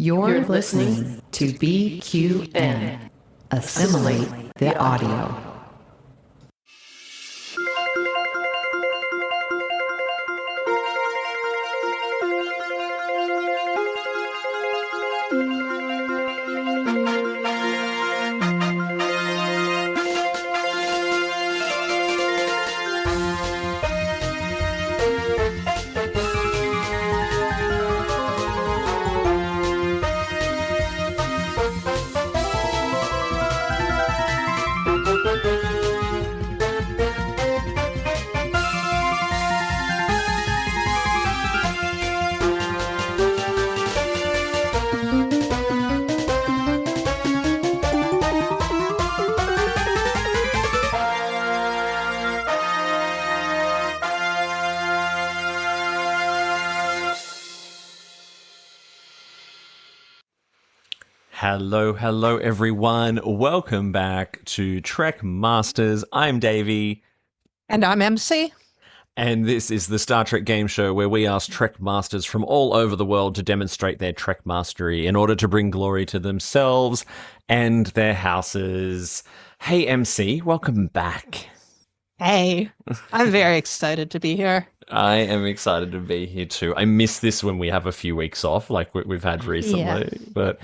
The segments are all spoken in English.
You're listening to BQN. Assimilate the audio. Hello everyone. Welcome back to Trek Masters. I'm Davey. And I'm MC. And this is the Star Trek game show where we ask Trek Masters from all over the world to demonstrate their Trek mastery in order to bring glory to themselves and their houses. Hey MC, welcome back. Hey, I'm very excited to be here. I am excited to be here too. I miss this when we have a few weeks off, like we've had recently. But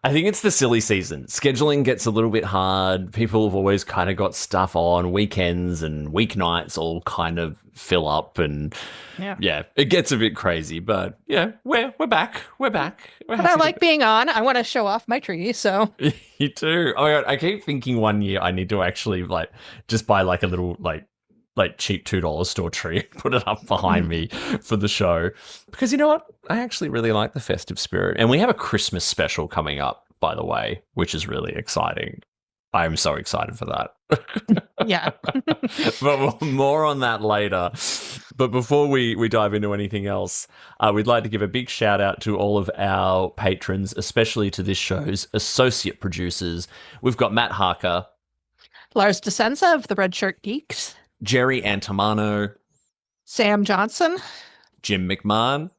I think it's the silly season. Scheduling gets a little bit hard. People have always kind of got stuff on. Weekends and weeknights all kind of fill up, and it gets a bit crazy. But yeah, we're back. We're back. But I like being on. I want to show off my tree, so. You too. Oh my God, I keep thinking one year I need to actually just buy a little cheap $2 store tree, put it up behind me for the show. Because you know what? I actually really like the festive spirit. And we have a Christmas special coming up, by the way, which is really exciting. I'm so excited for that. Yeah. But more on that later. But before we dive into anything else, we'd like to give a big shout out to all of our patrons, especially to this show's associate producers. We've got Matt Harker, Lars Di Scenza of the Red Shirt Geeks, Jerry Antimano, Sam Johnson, Jim McMahon,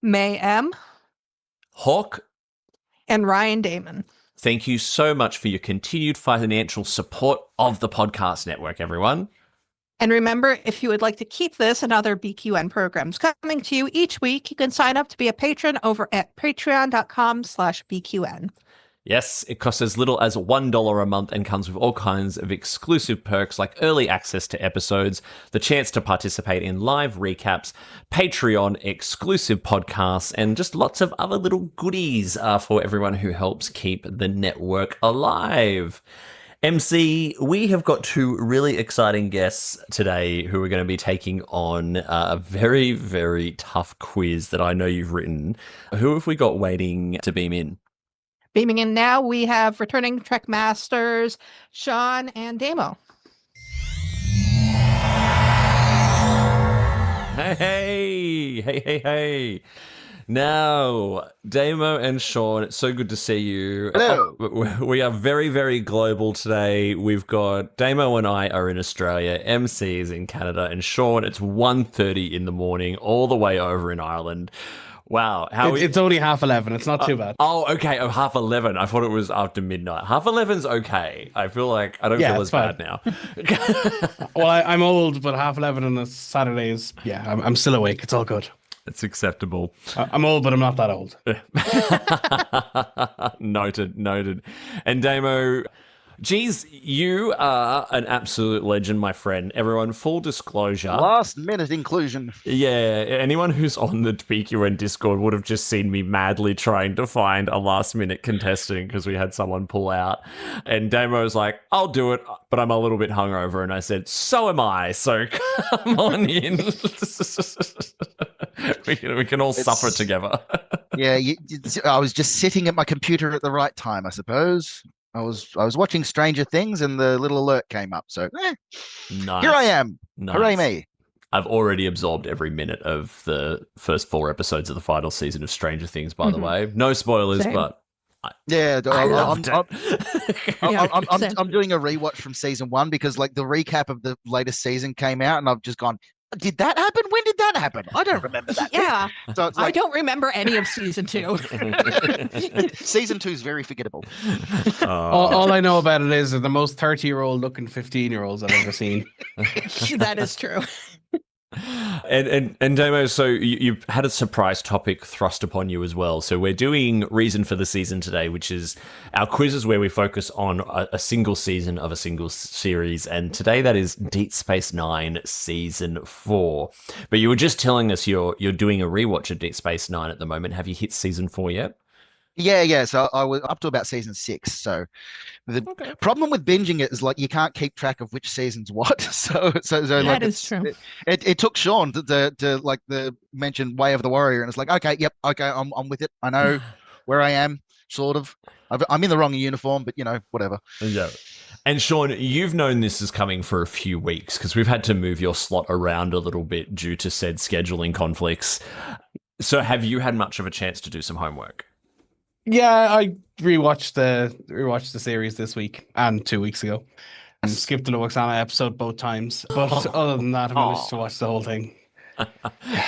Mei M, Hawk, and Ryan Damon. Thank you so much for your continued financial support of the podcast network, everyone. And remember, if you would like to keep this and other BQN programs coming to you each week, you can sign up to be a patron over at patreon.com/BQN. Yes, it costs as little as $1 a month and comes with all kinds of exclusive perks like early access to episodes, the chance to participate in live recaps, Patreon exclusive podcasts, and just lots of other little goodies for everyone who helps keep the network alive. MC, we have got two really exciting guests today who are going to be taking on a very, very tough quiz that I know you've written. Who have we got waiting to beam in? Beaming in now, we have returning Trek Masters, Sean and Damo. Hey. Now, Damo and Sean, it's so good to see you. Hello. We are very, very global today. We've got Damo and I are in Australia, MC is in Canada, and Sean, it's 1:30 in the morning, all the way over in Ireland. Wow. It's only 11:30. It's not too bad. Oh, okay. 11:30. I thought it was after midnight. 11:30's okay. I feel like I don't feel as bad now. Well, I'm old, but 11:30 on a Saturday is, I'm still awake. It's all good. It's acceptable. I'm old, but I'm not that old. Noted. And Damo, geez, you are an absolute legend, my friend. Everyone, full disclosure. Last minute inclusion. Yeah, anyone who's on the BQN Discord would have just seen me madly trying to find a last minute contestant because we had someone pull out. And Damo's like, I'll do it, but I'm a little bit hungover. And I said, so am I. So come on in. we can all suffer together. Yeah, I was just sitting at my computer at the right time, I suppose. I was watching Stranger Things and the little alert came up. So nice. Here I am. Nice. Hooray me. I've already absorbed every minute of the first 4 episodes of the final season of Stranger Things, by the way. No spoilers, Same. but Yeah, I loved I'm doing a rewatch from season 1 because like the recap of the latest season came out and I've just gone, Did that happen? When did that happen? I don't remember that. Yeah, So it's I like, don't remember any of season 2. season 2 is very forgettable. All I know about it is they're the most 30-year-old looking 15-year-olds I've ever seen. That is true. And Damo, so you had a surprise topic thrust upon you as well. So we're doing Reason for the Season today, which is our quizzes where we focus on a single season of a single series. And today that is Deep Space Nine Season 4. But you were just telling us you're doing a rewatch of Deep Space Nine at the moment. Have you hit Season 4 yet? Yeah. So I was up to about season 6. So the problem with binging it is like you can't keep track of which season's what. So That like is true. It took Sean to like the mentioned Way of the Warrior, and it's like, okay, I'm with it. I know where I am, sort of. I'm in the wrong uniform, but whatever. Yeah. And Sean, you've known this is coming for a few weeks because we've had to move your slot around a little bit due to said scheduling conflicts. So have you had much of a chance to do some homework? Yeah, I rewatched the series this week and 2 weeks ago, and skipped the Loaxana episode both times. But other than that, I managed to watch the whole thing.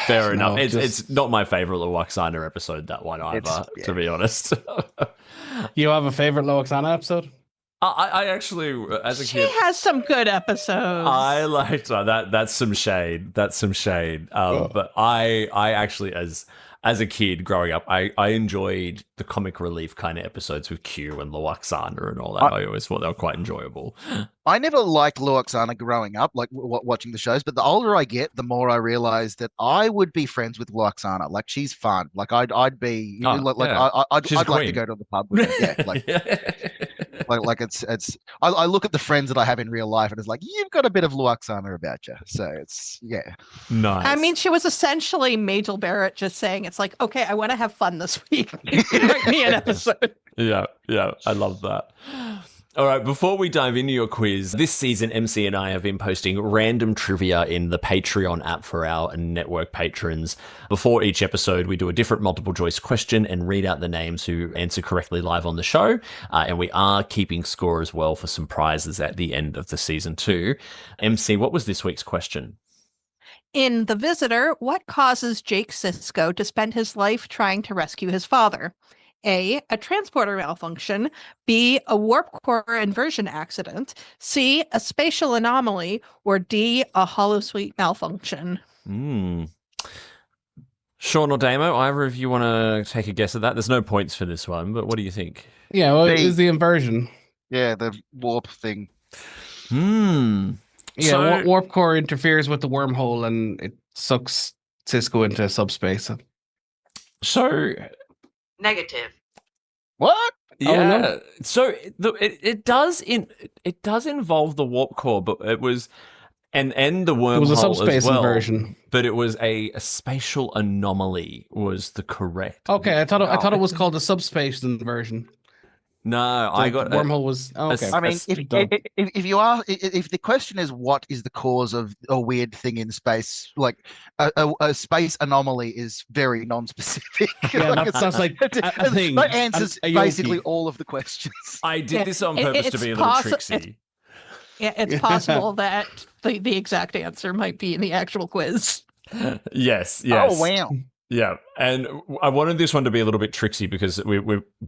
Fair enough. It's not my favorite Loaxana episode, that one either, to be honest. You have a favorite Loaxana episode? I actually, as a She kid, has some good episodes. I liked that. That's some shade. But I actually, as a kid growing up, I enjoyed the comic relief kind of episodes with Q and Loaxana and all that. I always thought they were quite enjoyable. I never liked Loaxana growing up, like watching the shows. But the older I get, the more I realize that I would be friends with Loaxana. Like, she's fun. Like I'd be, I'd like to go to the pub with her. Yeah, like it's. I look at the friends that I have in real life, and it's like, you've got a bit of Loaxana about you. So it's nice. I mean, she was essentially Majel Barrett just saying, it's like, okay, I want to have fun this week. Write me an episode. Yeah, I love that. All right, before we dive into your quiz, this season MC and I have been posting random trivia in the Patreon app for our network patrons. Before each episode, we do a different multiple choice question and read out the names who answer correctly live on the show. And we are keeping score as well for some prizes at the end of the season 2. MC, what was this week's question? In The Visitor, what causes Jake Sisko to spend his life trying to rescue his father? A transporter malfunction. B, a warp core inversion accident. C, a spatial anomaly. Or D, a holosuite malfunction. Sean or Damo, either of you want to take a guess at that? There's no points for this one, but what do you think? Yeah, well, it is the inversion. Yeah, the warp thing. Yeah, So- warp core interferes with the wormhole and it sucks Cisco into subspace. So... Negative. What? Yeah. no. So it does involve the warp core, but it was and the wormhole It was a subspace as well. inversion. But it was a spatial anomaly was the correct. Okay, I thought it was called a subspace inversion. No, So I got the wormhole was okay. I mean, That's if the question is what is the cause of a weird thing in space, like a space anomaly is very non-specific. Yeah, Like, that's like a thing. that answers a basically yoki. all of the questions. I did this on purpose to be a little tricksy. It's possible that the exact answer might be in the actual quiz. Yes. Oh wow! Yeah, and I wanted this one to be a little bit tricksy because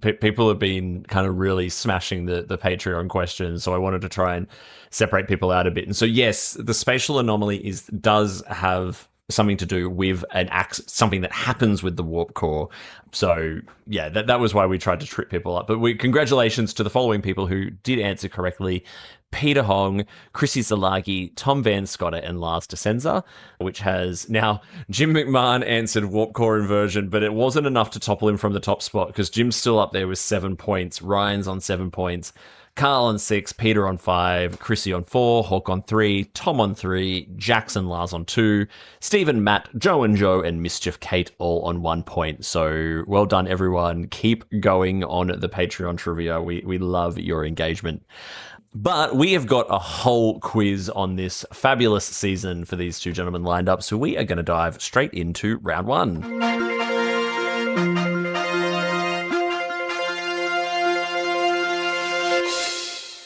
people have been kind of really smashing the Patreon questions, so I wanted to try and separate people out a bit. And so, yes, the spatial anomaly does have something to do with something that happens with the warp core. So, yeah, that was why we tried to trip people up. But congratulations to the following people who did answer correctly: Peter Hong, Chrissy Szilagyi, Tom Van Scotter, and Lars Di Scenza, which has now Jim McMahon answered warp core inversion, but it wasn't enough to topple him from the top spot because Jim's still up there with 7 points, Ryan's on 7 points, Carl on 6, Peter on 5, Chrissy on 4, Hawk on 3, Tom on 3, Jackson, Lars on 2, Stephen, Matt, Joe and Joe, and MischiefCait all on 1 point. So well done, everyone. Keep going on the Patreon trivia. We love your engagement. But we have got a whole quiz on this fabulous season for these two gentlemen lined up, so we are going to dive straight into round 1.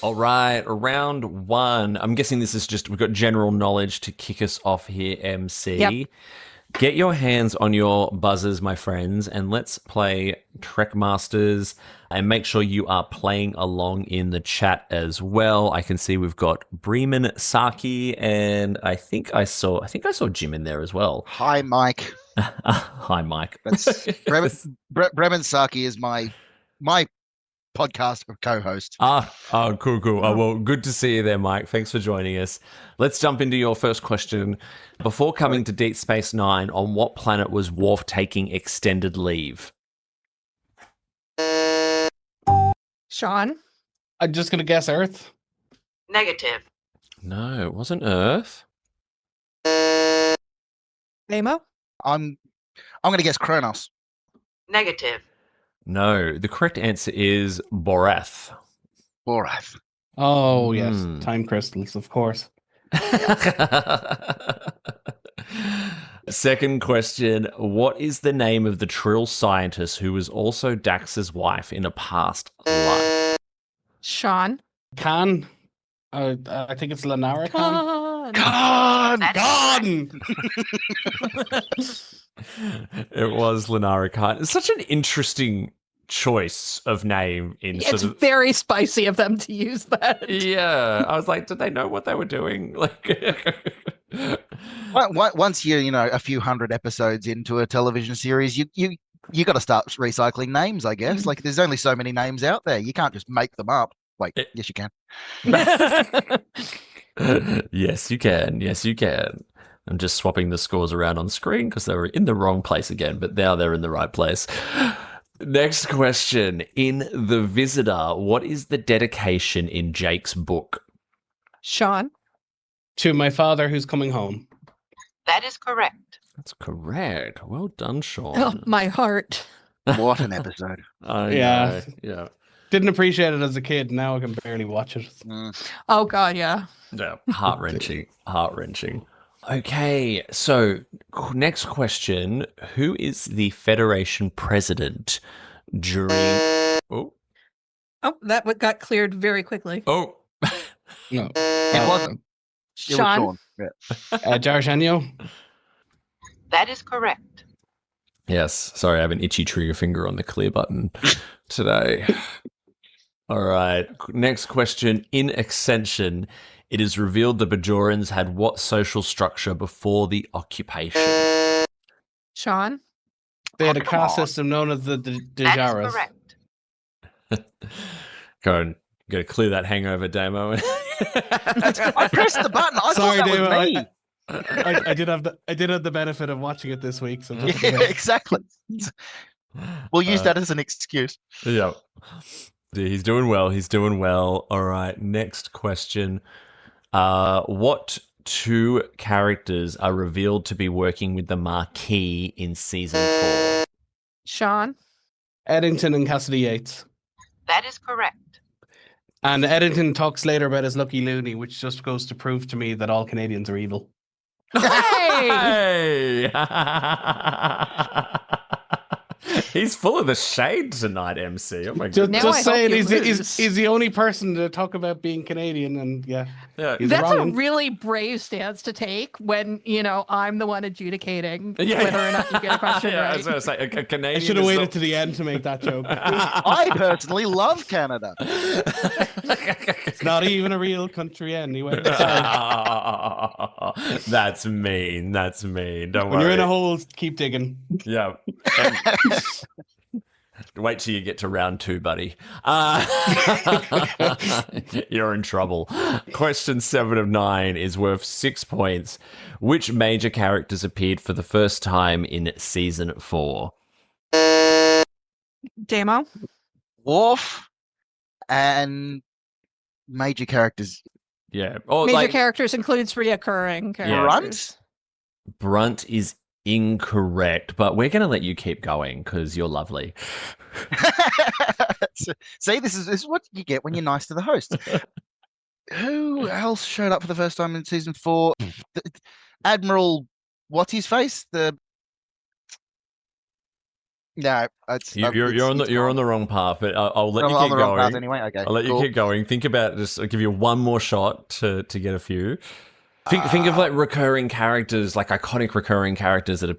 All right, round one. I'm guessing this is just, we've got general knowledge to kick us off here, MC. Yep. Get your hands on your buzzers, my friends, and let's play Trek Masters, and make sure you are playing along in the chat as well. I can see we've got Bremen Saki, and I think I saw Jim in there as well. Hi, Mike. Hi, Mike. Bremen Saki is my podcast co-host. Cool. Oh, well, good to see you there, Mike. Thanks for joining us. Let's jump into your first question. Before coming to Deep Space Nine, on what planet was Worf taking extended leave? Sean? I'm just going to guess Earth. Negative. No, it wasn't Earth. Damo? I'm going to guess Kronos. Negative. No, the correct answer is Borath. Borath. Oh, yes. Time crystals, of course. Second question. What is the name of the Trill scientist who was also Dax's wife in a past life? Sean? Khan. I think it's Lenara Khan. Khan! It was Lenara Khan. It's such an interesting choice of name in It's very spicy of them to use that. Yeah, I was like, did they know what they were doing? Like, once you're a few hundred episodes into a television series, you got to start recycling names, I guess. Like, there's only so many names out there. You can't just make them up. Wait, yes, you can. Yes, you can. Yes, you can. I'm just swapping the scores around on screen because they were in the wrong place again, but now they're in the right place. Next question. In The Visitor, what is the dedication in Jake's book? Sean? To my father who's coming home. That is correct. That's correct. Well done, Sean. Oh, my heart. What an episode. Yeah. Didn't appreciate it as a kid. Now I can barely watch it. Oh, God, yeah. Yeah, heart-wrenching. Okay, so next question. Who is the Federation president during... Oh, that got cleared very quickly. Oh. No. It wasn't. Sean? Yeah. D'Argenio? That is correct. Yes. Sorry, I have an itchy trigger finger on the clear button today. All right. Next question. In Ascension, it is revealed the Bajorans had what social structure before the occupation? Sean? They had a caste system known as the That Dejaras. is correct. Go and go clear that hangover, Damo. I pressed the button. I Sorry, thought that Damo, was me. I did have the benefit of watching it this week. So just Yeah, exactly. We'll use that as an excuse. Yeah. He's doing well. All right. Next question. What two characters are revealed to be working with the Marquis in season 4? Sean? Eddington and Cassidy Yates. That is correct. And Eddington talks later about his lucky loony, which just goes to prove to me that all Canadians are evil. Hey! He's full of the shade tonight, MC. Oh my Just, god! just saying, he's the only person to talk about being Canadian, and yeah. Yeah. That's a wrong. really brave stance to take when, I'm the one adjudicating Yeah. whether or not you get a question I right. was going to say, a Canadian. I should have waited to the end to make that joke. I personally love Canada. It's not even a real country anyway. That's mean. Don't When worry. you're in a hole, keep digging. Yeah. Wait till you get to round 2, buddy. You're in trouble. Question 7 of 9 is worth 6 points. Which major characters appeared for the first time in season 4? Damo? Worf and major characters. Yeah. Or Major characters includes reoccurring characters. Brunt is incorrect, but we're going to let you keep going because you're lovely. See, this is what you get when you're nice to the host. Who else showed up for the first time in season 4? Admiral, what's his face? No, it's You're on the wrong path, but I'll let you on keep the wrong path going. anyway. Okay, I'll let you keep going. Think about just. I'll give you one more shot to get a few. Think of like recurring characters, like iconic recurring characters that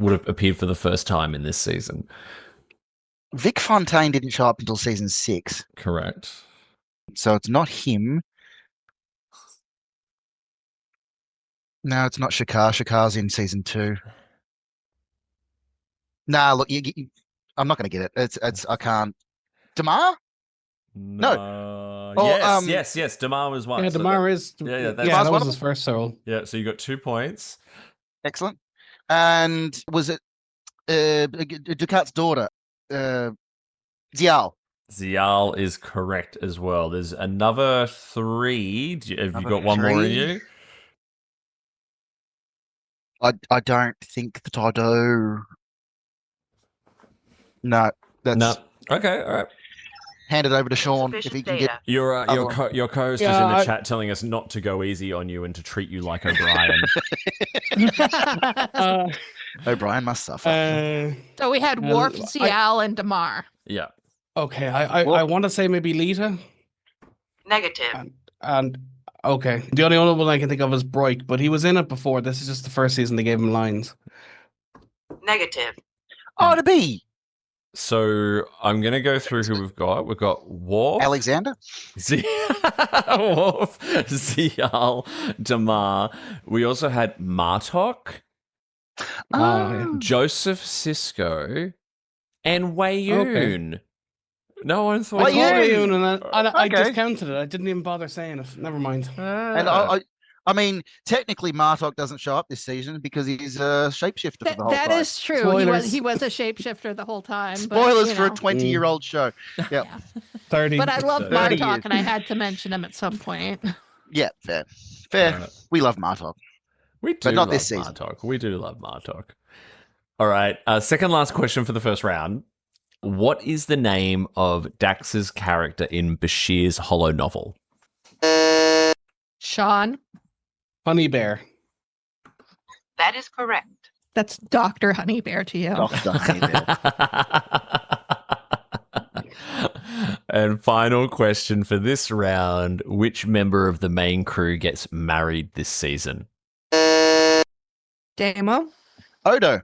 would have appeared for the first time in this season. Vic Fontaine didn't show up until season 6. Correct. So it's not him. No, it's not Shakar. Shakar's in season 2. Nah, look, I'm not going to get it. It's I can't. Damar? No. Yes. Damar was one. Yeah, Damar is. Yeah, that was his first role. Yeah, so you got 2 points. Excellent. And was it Ducat's daughter? Zial. Zial is correct as well. There's another 3. Have you got one more in you? I don't think that I do. No, that's no. Okay, all right. Hand it over to Sean if he can get. Your co-host is in the chat telling us not to go easy on you and to treat you like O'Brien. O'Brien must suffer. So we had Worf, Zial, and Damar. Yeah. Okay, I want to say maybe Lita. Negative. And okay, the only other one I can think of is Broik, but he was in it before. This is just the first season they gave him lines. Negative. Oh, to be. So I'm going to go through who we've got. We've got Worf. Alexander. Worf, Zial, Damar. We also had Martok, Joseph Sisko, and Wayoon. Okay. No one thought Wayoon, and I discounted it. I didn't even bother saying it. Never mind. And I mean, technically, Martok doesn't show up this season because he's a shapeshifter for the whole time. That is true. Spoilers. He was a shapeshifter the whole time. Spoilers for a 20-year-old show. Yep. 30. But I love Martok, years. and I had to mention him at some point. Yeah, fair. We love Martok. We do, but not love this season. Martok. We do love Martok. All right. Second last question for the first round. What is the name of Dax's character in Bashir's holo novel? Sean? Honey Bear. That is correct. That's Dr. Honey Bear to you. Dr. Honey Bear. And final question for this round. Which member of the main crew gets married this season? Damo? Odo.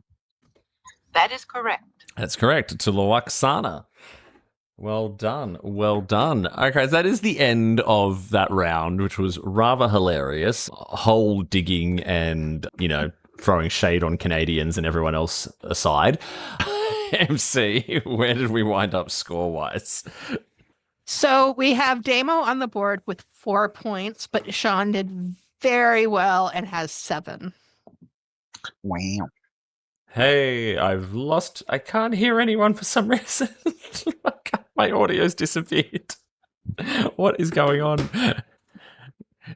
That is correct. That's correct. To Lwaxana. Well done. Well done. Okay, that is the end of that round, which was rather hilarious. Hole digging and, throwing shade on Canadians and everyone else aside. MC, where did we wind up score-wise? So we have Damo on the board with 4 points, but Sean did very well and has 7. Wow. Hey, I can't hear anyone for some reason. My audio's disappeared. What is going on?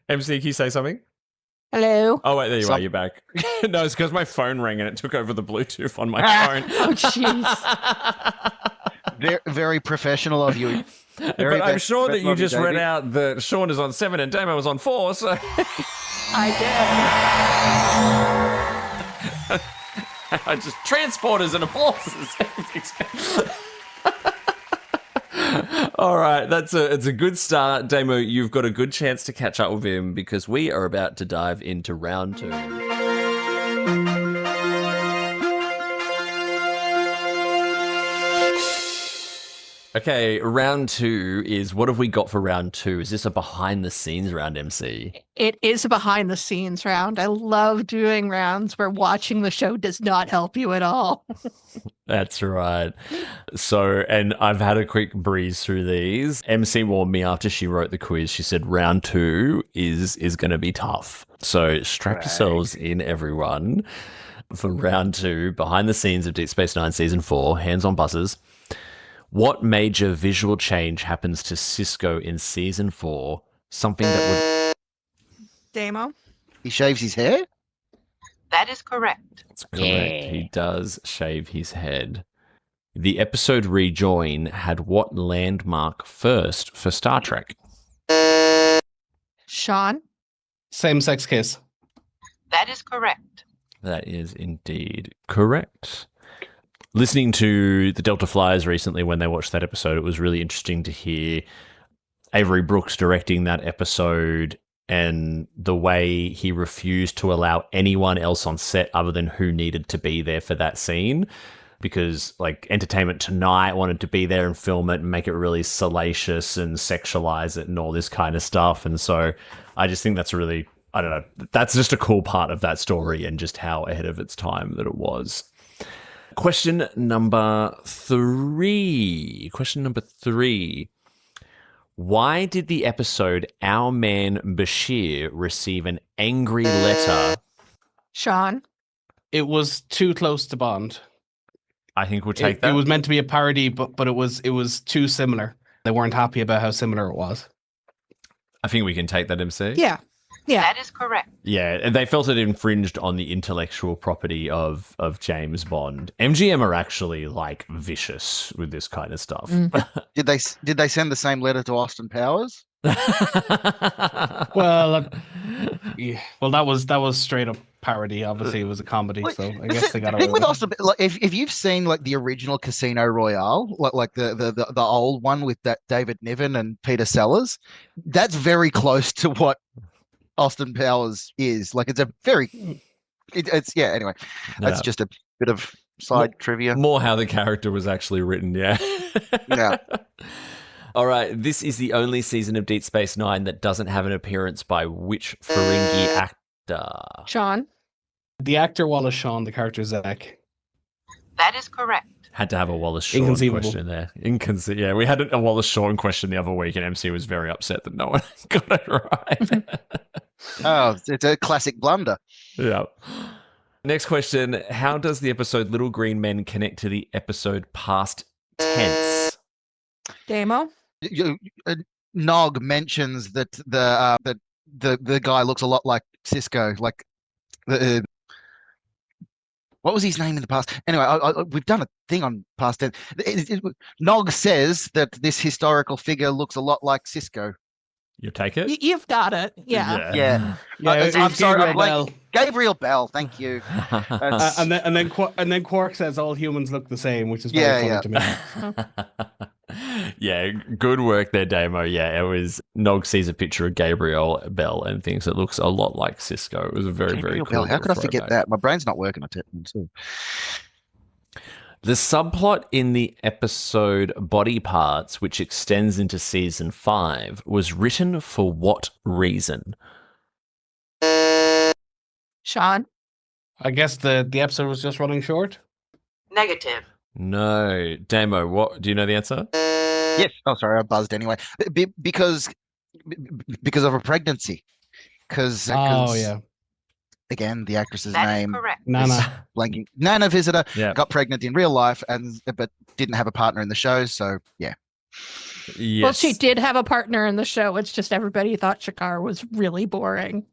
MC, can you say something? Hello? Oh, wait, there you are. You're back. No, it's because my phone rang and it took over the Bluetooth on my phone. Oh, jeez. Very, very professional of you. But I'm sure that you just read out that Sean is on 7 and Damo was on 4, so... I did. I just transporters and applauses. All right, it's a good start, Damo. You've got a good chance to catch up with him because we are about to dive into round 2. Okay, round 2 is what have we got for round 2? Is this a behind the scenes round, MC? It is a behind the scenes round. I love doing rounds where watching the show does not help you at all. That's right. So, and I've had a quick breeze through these. MC warned me after she wrote the quiz. She said round 2 is going to be tough. So strap yourselves in, everyone, for round 2, behind the scenes of Deep Space Nine Season 4, hands on buzzers. What major visual change happens to Sisko in Season 4? Something that would... Damo? He shaves his hair? That is correct. That's correct. Yeah. He does shave his head. The episode Rejoin had what landmark first for Star Trek? Sean? Same-sex kiss. That is correct. That is indeed correct. listening to the Delta Flyers recently when they watched that episode, it was really interesting to hear Avery Brooks directing that episode and the way he refused to allow anyone else on set other than who needed to be there for that scene. Because like Entertainment Tonight wanted to be there and film it and make it really salacious and sexualize it and all this kind of stuff. And so I just think that's really, I don't know, that's just a cool part of that story and just how ahead of its time that it was. Question number 3. Why did the episode Our Man Bashir receive an angry letter? Sean? It was too close to Bond. I think we'll take that. It was meant to be a parody, but it was too similar. They weren't happy about how similar it was. I think we can take that, MC. Yeah. That is correct. Yeah, and they felt it infringed on the intellectual property of James Bond. MGM are actually like vicious with this kind of stuff. Did they send the same letter to Austin Powers? Well, yeah. Well, that was straight up parody. Obviously, it was a comedy, so I guess they got the away thing with with it. Austin. Like, if you've seen like the original Casino Royale, like the old one with that David Niven and Peter Sellers, that's very close to what Austin Powers is. Like, it's a very, it's yeah. Anyway, that's just a bit of side trivia. More how the character was actually written. Yeah. Yeah. All right, this is the only season of Deep Space Nine that doesn't have an appearance by which Ferengi actor? Sean? The actor Wallace Shawn, the character Zach. That is correct. Had to have a Wallace Shawn Inconceivable. question there. Yeah, we had a Wallace Shawn question the other week, and MC was very upset that no one got it right. Oh, it's a classic blunder. Yeah. Next question. How does the episode Little Green Men connect to the episode Past Tense? Damo? Nog mentions that the guy looks a lot like Cisco. Like, what was his name in the past? Anyway, we've done a thing on Past Tense. Nog says that this historical figure looks a lot like Cisco. You take it? You've got it. Yeah. Yeah. I'm sorry. I'm like, Gabriel Bell. Thank you. And then Quark says all humans look the same, which is very funny to me. Yeah, good work there, Damo. Yeah, it was Nog sees a picture of Gabriel Bell and thinks it looks a lot like Cisco. It was a very, very cool. Bell. How could I forget that? My brain's not working. The subplot in the episode Body Parts, which extends into season 5, was written for what reason? Sean? I guess the episode was just running short. Negative. No. Damo, what? Do you know the answer? Yes. Oh, sorry, I buzzed anyway. Because of a pregnancy. Because yeah. Again, the actress's That name. is correct. Nana. Blanking. Nana Visitor Yeah. got pregnant in real life but didn't have a partner in the show. So yeah. Yes. Well, she did have a partner in the show. It's just everybody thought Shakar was really boring.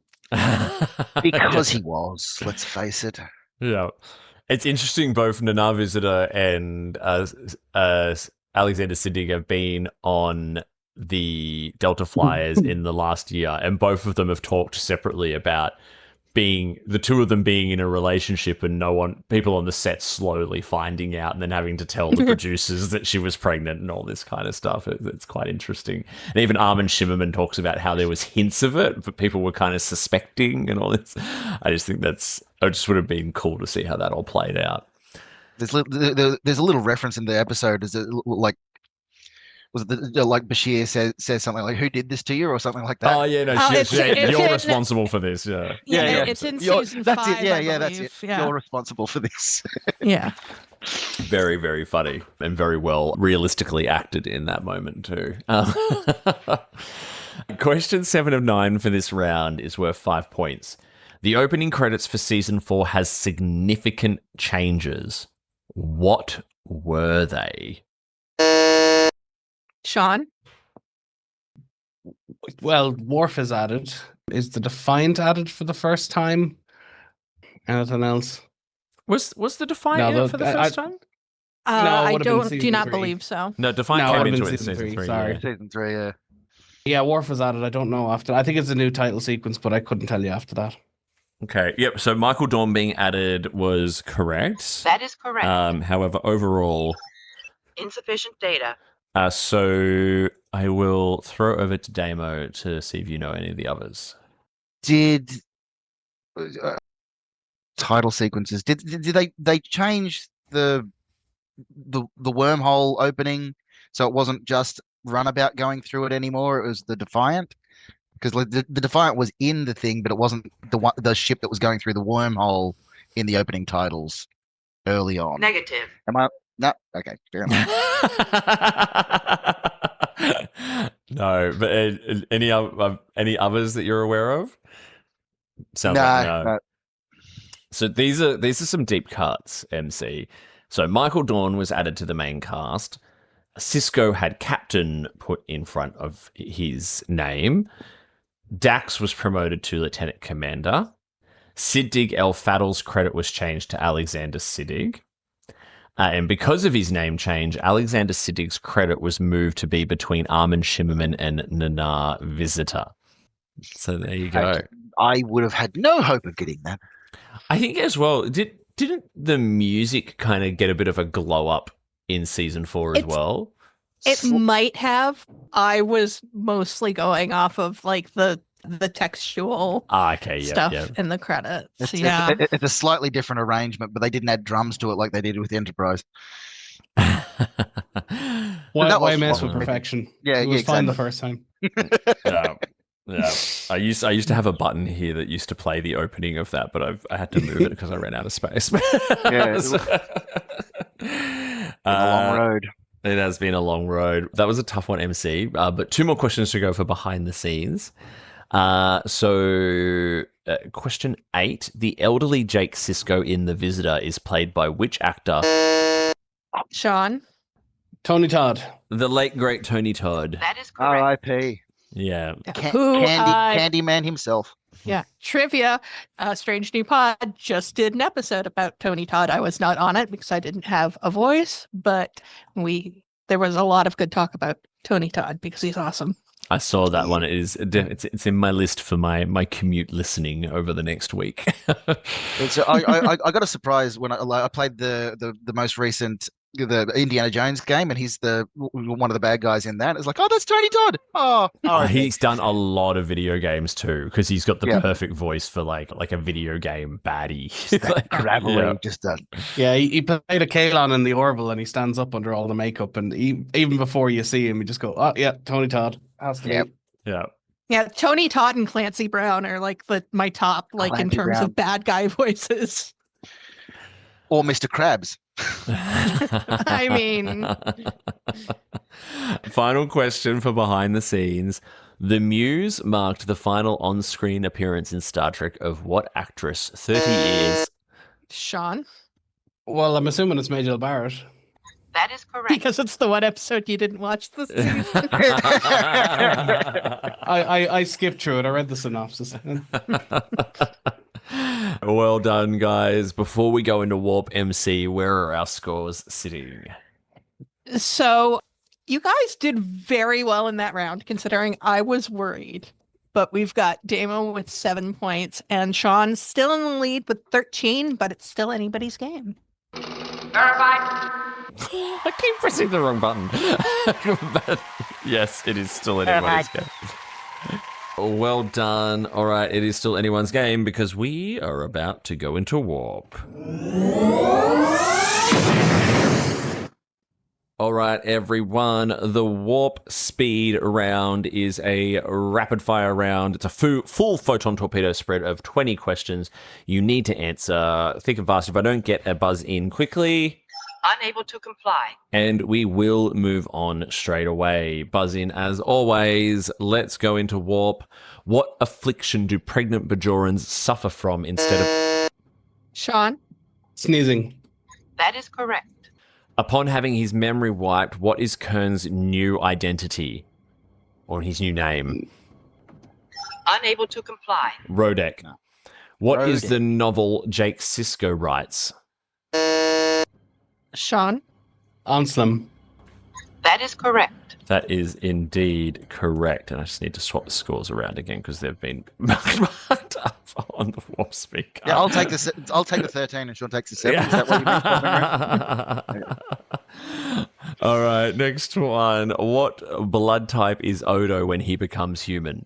Because he was, let's face it. Yeah. It's interesting, both Nana Visitor and Alexander Siddig have been on the Delta Flyers in the last year, and both of them have talked separately about the two of them being in a relationship and people on the set slowly finding out and then having to tell the producers that she was pregnant and all this kind of stuff. It's quite interesting. And even Armin Shimmerman talks about how there was hints of it, but people were kind of suspecting and all this. I just think it just would have been cool to see how that all played out. There's a little reference in the episode. Is it like, was it like Bashir says something like, "Who did this to you?" or something like that? Oh yeah, no, you're responsible for this. Yeah, It's in season 5. That's it. Yeah, I that's believe. it. Yeah. You're responsible for this. Yeah. very, very funny and very well realistically acted in that moment too. Question 7 of 9 for this round is worth 5 points. The opening credits for season 4 has significant changes. What were they? Sean? Well, Worf is added. Is the Defiant added for the first time? Anything else? Was the Defiant for the first time? I would have been do season not 3. believe so. No, Defiant No, it came would have into been it in season season 3, 3. sorry. Season 3, yeah. Yeah, Worf was added. I don't know after. I think it's a new title sequence, but I couldn't tell you after that. Okay, yep. So Michael Dorn being added was correct. That is correct. However, overall, Insufficient data. So I will throw over to Damo to see if you know any of the others. Did title sequences? Did they change the wormhole opening so it wasn't just Runabout going through it anymore? It was the Defiant, because the Defiant was in the thing, but it wasn't the ship that was going through the wormhole in the opening titles early on. Negative. Am I? No. Okay. Fair enough. No, but any others that you're aware of? Sounds No, like no. no. So these are some deep cuts, MC. So Michael Dorn was added to the main cast. Sisko had Captain put in front of his name. Dax was promoted to Lieutenant Commander. Siddig El Fadl's credit was changed to Alexander Siddig. And because of his name change, Alexander Siddig's credit was moved to be between Armin Shimmerman and Nana Visitor. So there you go. I would have had no hope of getting that. I think as well, didn't the music kind of get a bit of a glow up in season 4 as well? It might have. I was mostly going off of like the textual stuff in the credits. It's a slightly different arrangement, but they didn't add drums to it like they did with Enterprise. Why mess with perfection? Yeah, it was fine the first time. Yeah. I used to have a button here that used to play the opening of that, but I had to move it because I ran out of space. Yeah, it's a long road. It has been a long road. That was a tough one, MC. But 2 more questions to go for behind the scenes. Question 8. The elderly Jake Sisko in The Visitor is played by which actor? Sean? Tony Todd. The late, great Tony Todd. That is correct. R.I.P. Yeah. Candyman himself. Yeah. Trivia. Strange New Pod just did an episode about Tony Todd. I was not on it because I didn't have a voice, but there was a lot of good talk about Tony Todd because he's awesome. I saw that one. It's in my list for my commute listening over the next week. So I got a surprise when I played the most recent the Indiana Jones game, and he's one of the bad guys in that. It's like, oh, that's Tony Todd. Oh, he's done a lot of video games too, because he's got the perfect voice for like a video game baddie. Gravelly, just done. Yeah, he played a Kalon in the Orville, and he stands up under all the makeup, and even before you see him, you just go, oh yeah, Tony Todd. Yeah, Tony Todd and Clancy Brown are like my top, like Clancy in terms Brown. Of bad guy voices. Or Mr. Krabs. I mean, final question for behind the scenes. The Muse marked the final on-screen appearance in Star Trek of what actress 30 years? Sean? Well, I'm assuming it's Majel Barrett. That is correct. Because it's the one episode you didn't watch this season. I skipped through it. I read the synopsis. Well done, guys. Before we go into Warp MC, where are our scores sitting? So you guys did very well in that round, considering I was worried. But we've got Damon with 7 points, and Sean still in the lead with 13, but it's still anybody's game. Verified. I keep pressing the wrong button. But yes, it is still anyone's game. Well done. All right, it is still anyone's game because we are about to go into Warp. All right, everyone. The Warp Speed round is a rapid-fire round. It's a full photon torpedo spread of 20 questions. You need to answer thick and fast. If I don't get a buzz in quickly... Unable to comply. And we will move on straight away. Buzz in as always. Let's go into Warp. What affliction do pregnant Bajorans suffer from instead of... Sean? Sneezing. That is correct. Upon having his memory wiped, what is Kern's new identity? Or his new name? Unable to comply. Rodek. What is the novel Jake Sisko writes? Sean? Anselm. That is correct. That is indeed correct. And I just need to swap the scores around again because they've been marked up on the warp speaker. Yeah, I'll take the 13 and Sean takes the 7. Is that what you've been swapping around? All right, next one. What blood type is Odo when he becomes human?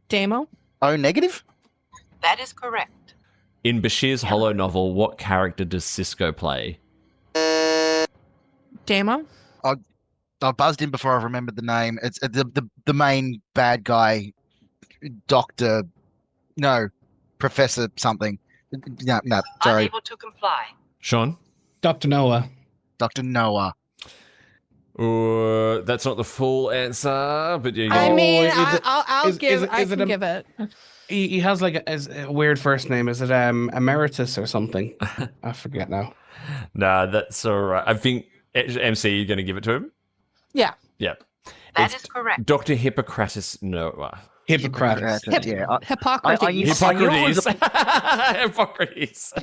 Damo? O negative? That is correct. In Bashir's Hollow novel, what character does Cisco play? Damo? I buzzed in before I remembered the name. It's the main bad guy, Professor something. No, sorry. Unable to comply. Sean? Dr. Noah. Dr. Noah. That's not the full answer, but yeah. I mean, is it- I'll is give. it- I is it can a- give it. He has like a weird first name. Is it Emeritus or something? I forget now. Nah, that's all right. I think, MC, you're going to give it to him? Yeah. Yeah. That It's is correct. Dr. Hippocrates Noah. Hippocrates. Yeah. Hippocrates. I knew it was Hippocrates.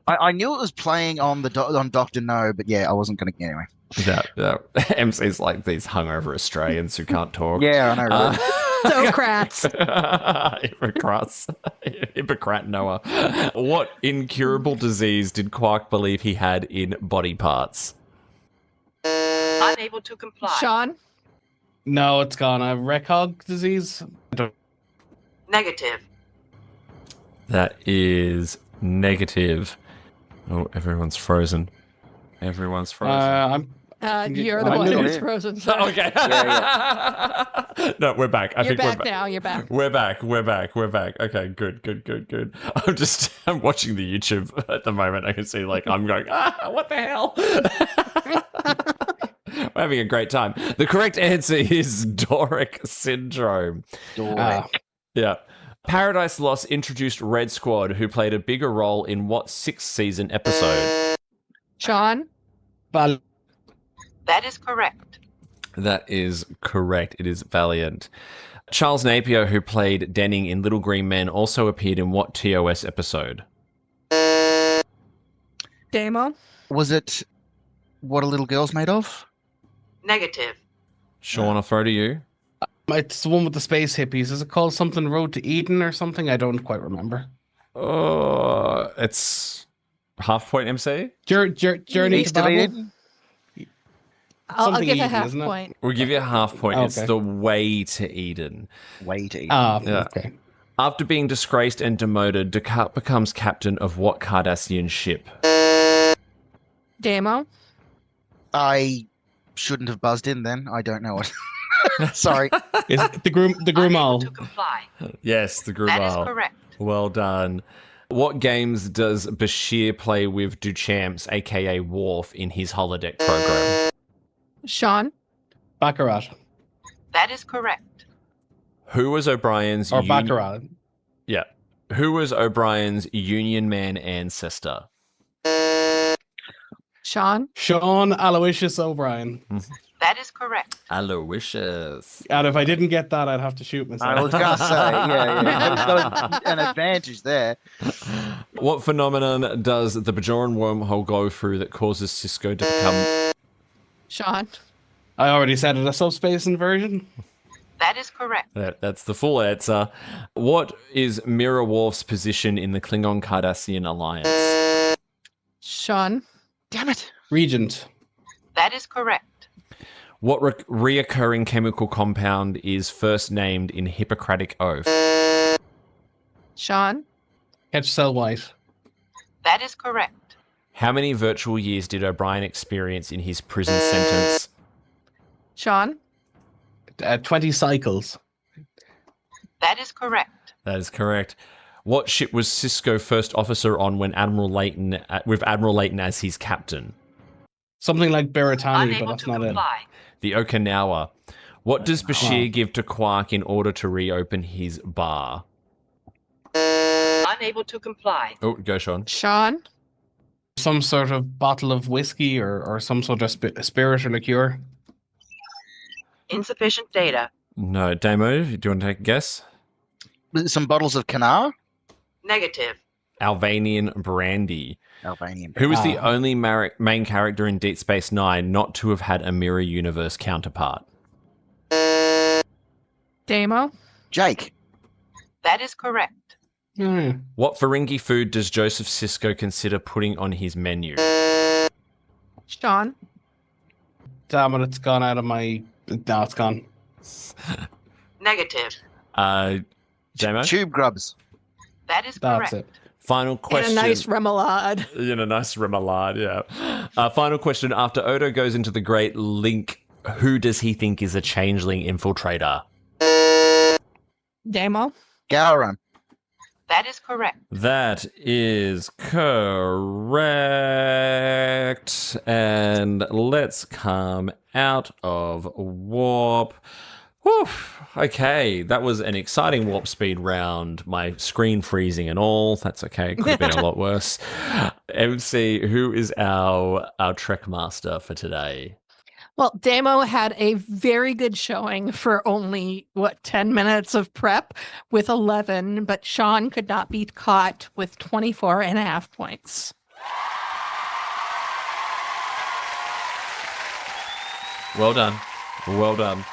I knew it was playing on on Dr. No, but yeah, I wasn't going to anyway. No. MC's like these hungover Australians who can't talk. Yeah, I know. Right? Socrates. Hippocrat Noah. What incurable disease did Quark believe he had in body parts? Unable to comply. Sean? No, it's gone. Recog disease. Negative. That is negative. Oh, everyone's frozen. Everyone's frozen. You're the I one knew who's it. frozen. Okay. No, we're back. I You're think back we're back. now. You're back. We're back. Okay, good. I'm watching the YouTube at the moment. I can see I'm going, what the hell? We're having a great time. The correct answer is Doric syndrome. Yeah. Paradise Lost introduced Red Squad, who played a bigger role in what 6th season episode? Sean? Val- That is correct. That is correct. It is Valiant. Charles Napier, who played Denning in Little Green Men, also appeared in what TOS episode? Damo? Was it What a Little Girl's Made Of? Negative. Sean, I'll throw to you. It's the one with the space hippies. Is it called something Road to Eden or something? I don't quite remember. It's half point MC. Journey to East of Babel? Eden? I'll Something give a Eden, half isn't it? point. We'll give you a half point. It's Okay. the way to Eden. Way to Eden. Yeah. Okay. After being disgraced and demoted, DeClerck becomes captain of what Cardassian ship? Damo? I shouldn't have buzzed in then. I don't know it. Sorry. Is it the Unable Grumal? to comply. Yes, the That is Grubal. correct. Well done. What games does Bashir play with Duchamps, aka Worf, in his holodeck program? Sean? Baccarat. That is correct. Who was O'Brien's Or Baccarat. Yeah. Who was O'Brien's Union Man ancestor? Sean? Sean Aloysius O'Brien. That is correct. Aloysius. And if I didn't get that, I'd have to shoot myself. I was going to say, yeah. There's an advantage there. What phenomenon does the Bajoran wormhole go through that causes Cisco to become... Sean? I already said it, a subspace inversion. That is correct. That's the full answer. What is Mira Worf's position in the Klingon Cardassian alliance? Sean? Damn it. Regent. That is correct. What reoccurring chemical compound is first named in Hippocratic Oath? Sean? Ketch cell white. That is correct. How many virtual years did O'Brien experience in his prison sentence? Sean? 20 cycles. That is correct. That is correct. What ship was Cisco first officer on when Admiral Layton, with Admiral Layton as his captain? Something like Beretani, but Unable that's to not it. comply. The Okinawa. What does Bashir give to Quark in order to reopen his bar? Unable to comply. Oh, go Sean. Sean? Some sort of bottle of whiskey or some sort of spirit or liqueur. Insufficient data. No, Damo, do you want to take a guess? Some bottles of Canar? Negative. Albanian Brandy. Albanian. Who is the only main character in Deep Space Nine not to have had a mirror universe counterpart? Damo? Jake. That is correct. What Ferengi food does Joseph Sisko consider putting on his menu? Sean? Damn it, it's gone out of my... No, it's gone. Negative. Damo? Tube grubs. That is That's correct. it. Final question. And a nice remoulade. In a nice remoulade, yeah. Final question. After Odo goes into the Great Link, who does he think is a changeling infiltrator? Damo? Gowron. That is correct. That is correct. And let's come out of warp. Whew. Okay, that was an exciting warp speed round. My screen freezing and all. That's okay. It could have been a lot worse. MC, who is our Trek master for today? Well, Damo had a very good showing for only, 10 minutes of prep with 11, but Sean could not be caught with 24.5 points. Well done. Well done.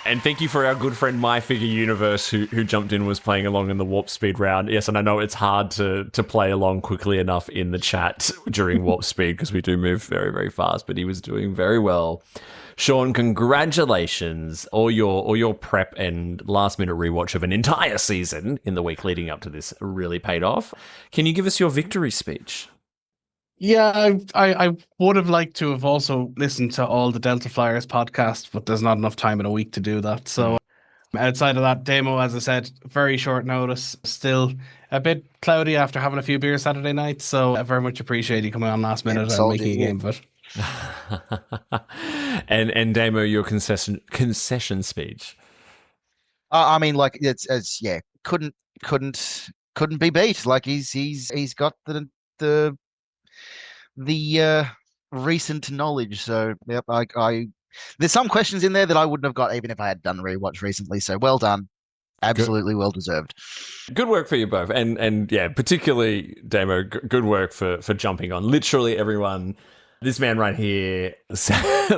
And thank you for our good friend My Figure Universe who jumped in, was playing along in the warp speed round. Yes, and I know it's hard to play along quickly enough in the chat during warp speed because we do move very, very fast, but he was doing very well. Sean, congratulations. All your prep and last minute rewatch of an entire season in the week leading up to this really paid off. Can you give us your victory speech? Yeah, I would have liked to have also listened to all the Delta Flyers podcasts, but there's not enough time in a week to do that. So outside of that, Damo, as I said, very short notice, still a bit cloudy after having a few beers Saturday night. So I very much appreciate you coming on last minute and making a game of it. and Damo, your concession speech. I mean, like it's couldn't be beat. Like he's got the recent knowledge. So yep, I there's some questions in there that I wouldn't have got even if I had done rewatch recently. So well done. Absolutely well deserved. Good work for you both. And yeah, particularly Damo, good work for jumping on. Literally everyone. This man right here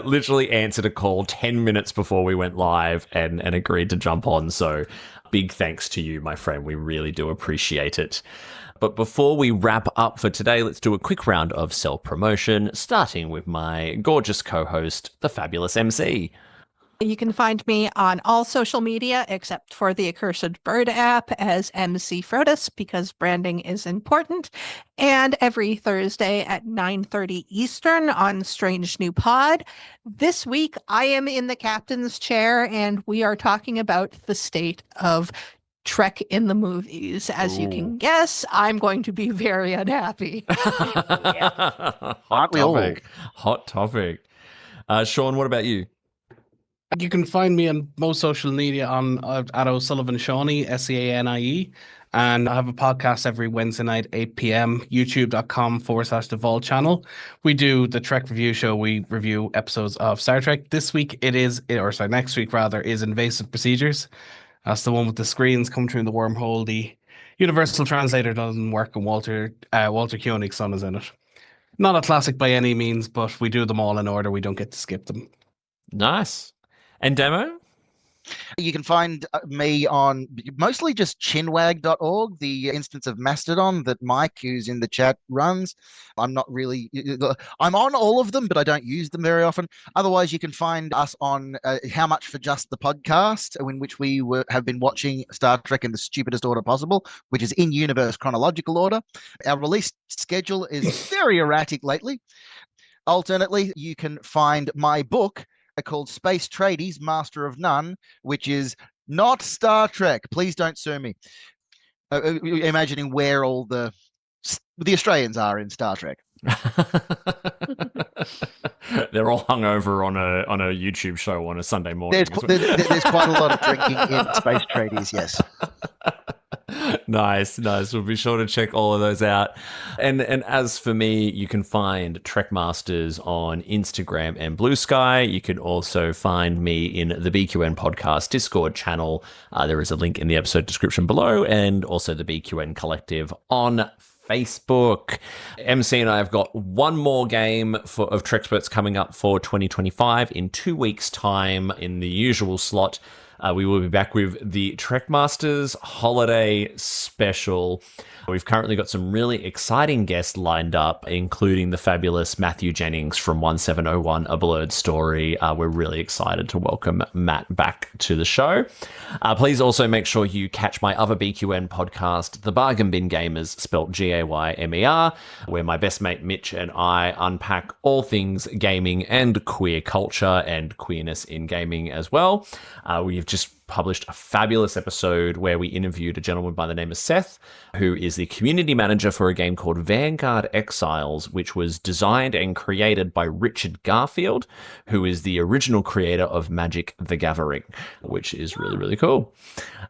literally answered a call 10 minutes before we went live and agreed to jump on. So big thanks to you, my friend. We really do appreciate it. But before we wrap up for today, let's do a quick round of self-promotion, starting with my gorgeous co-host, the fabulous MC. You can find me on all social media except for the Accursed Bird app as MC Frotus because branding is important. And every Thursday at 9:30 Eastern on Strange New Pod. This week, I am in the captain's chair and we are talking about the state of Trek in the movies. As you can guess, I'm going to be very unhappy. Hot topic. Hot topic. Sean, what about you? You can find me on most social media on at O'Sullivan Shawnee, SEANIE. And I have a podcast every Wednesday night, 8 p.m., youtube.com/The Vault channel. We do the Trek review show. We review episodes of Star Trek. Next week is Invasive Procedures. That's the one with the screens coming through the wormhole. The Universal Translator doesn't work, and Walter Koenig's son is in it. Not a classic by any means, but we do them all in order. We don't get to skip them. Nice. And Damo? You can find me on mostly just chinwag.org, the instance of Mastodon that Mike, who's in the chat, runs. I'm on all of them, but I don't use them very often. Otherwise, you can find us on How Much for Just the Podcast, in which we have been watching Star Trek in the stupidest order possible, which is in universe chronological order. Our release schedule is very erratic lately. Alternately, you can find my book called Space Tradies, Master of None, which is not Star Trek. Please don't sue me. Imagining where all the Australians are in Star Trek. They're all hungover on a YouTube show on a Sunday morning. There's quite a lot of drinking in Space Tradies, yes. Nice. We'll be sure to check all of those out. And as for me, you can find Trek Masters on Instagram and Blue Sky. You can also find me in the BQN Podcast Discord channel. There is a link in the episode description below, and also the BQN Collective on Facebook. MC and I have got one more game of Trexperts coming up for 2025 in 2 weeks' time in the usual slot. We will be back with the Trekmasters Holiday Special. We've currently got some really exciting guests lined up, including the fabulous Matthew Jennings from 1701, A Blurred Story. We're really excited to welcome Matt back to the show. Please also make sure you catch my other BQN podcast, The Bargain Bin Gamers, spelt Gaymer, where my best mate Mitch and I unpack all things gaming and queer culture and queerness in gaming as well. We've just published a fabulous episode where we interviewed a gentleman by the name of Seth, who is the community manager for a game called Vanguard Exiles, which was designed and created by Richard Garfield, who is the original creator of Magic the Gathering, which is really, really cool.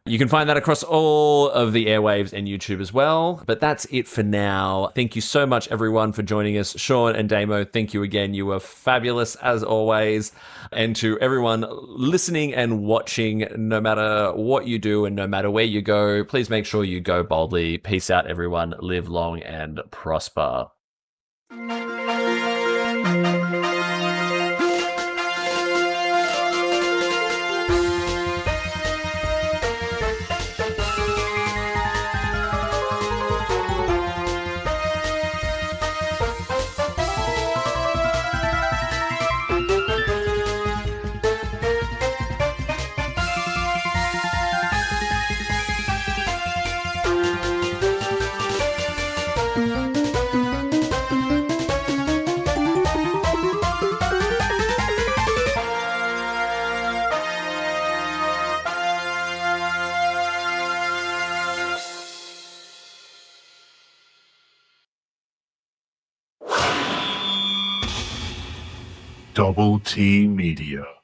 You can find that across all of the airwaves and YouTube as well. But that's it for now. Thank you so much, everyone, for joining us. Sean and Damo, thank you again. You were fabulous as always. And to everyone listening and watching, no matter what you do and no matter where you go, please make sure you go boldly. Peace out, everyone. Live long and prosper. Double T Media.